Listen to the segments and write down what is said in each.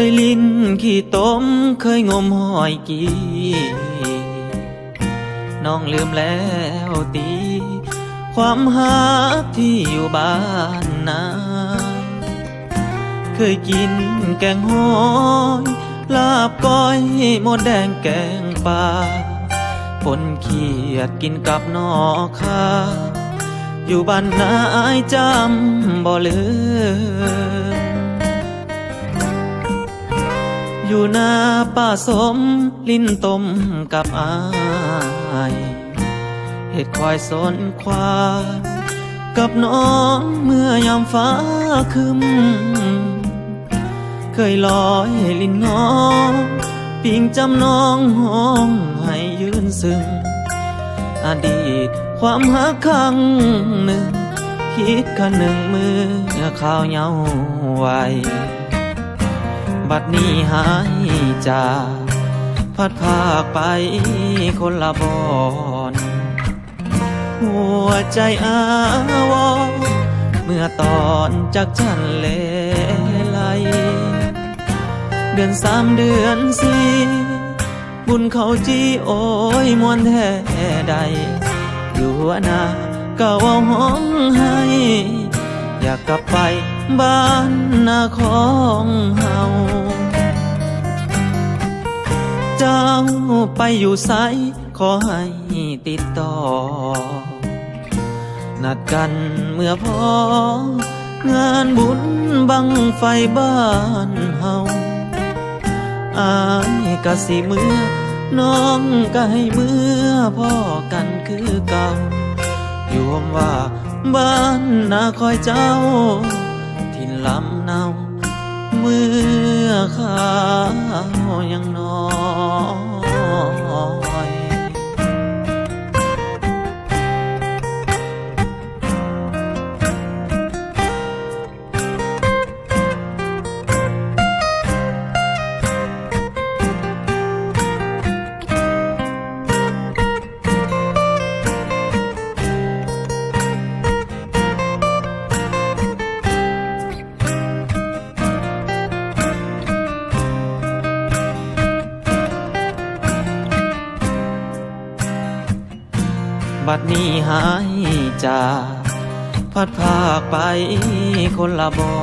ยลิ้นขี้ต้มเคยงมหอยกีน้องลืมแล้วตีความหักที่อยู่บ้านนาเคยกินแกงหอยลาบก้อยหมดแดงแกงปลาปนเขียดกินกับนอขาอยู่บ้านนาอายจำบ่ลืมอยู่หน้าป้าสมลิ้นต้มกับอายเห็ดควายสนควายกับน้องเมื่อยามฟ้าคึมเคยลอยลิ้นน้องปิงจำน้องห้องให้ยืนซึ้งอดีตความหักครั้งหนึ่งคิดกันหนึ่งมือข้าวเหงาไว้บัดนี้หายจากพัดพากไปคนละบอนหัวใจอาวรเมื่อตอนจากฉันเลไลเดือนสามเดือนสี่บุญเขาจีโอ้ยมวนแท้ใดอยู่นาก็ว่าห้องให้อยากกลับไปบ้านนาของเฮาเจ้าไปอยู่ไสขอให้ติดต่อนัดกันเมื่อพองานบุญบังไฟบ้านเฮาอายกะสิเมื่อน้องก็ให้เมื่อพ่อกันคือเก่าอยู่ว่าบ้านนาคอยเจ้าถิ่นลำเนาเมื่อข้าวยังน้อยบัดนี้หายจากพัดพากไปคนละบอ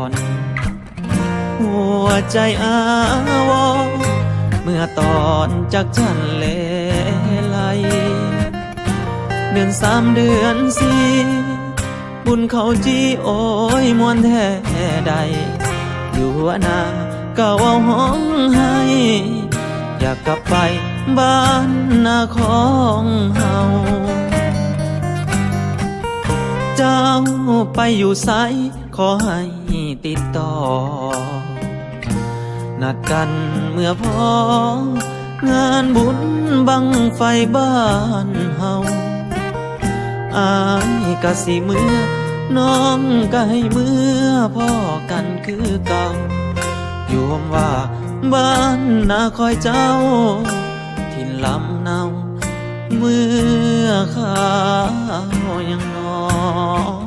นหัวใจอาวรเมื่อตอนจากฉันเลไลเดือนสามเดือนสี่บุญเขาจีโอ้ยมวนแท้ใดอยู่นาก็ว่าห้องให้อยากกลับไปบ้านนาของเฮาเจ้าไปอยู่ไสขอให้ติดต่อนัดกันเมื่อพองานบุญบังไฟบ้านเฮาอายกะสิเมื่อน้องก็ให้เมื่อพ่อกันคือเก่าอยู่ว่าบ้านนาคอยเจ้าถิ่นลำเนาเมื่อข้าวยังน้อย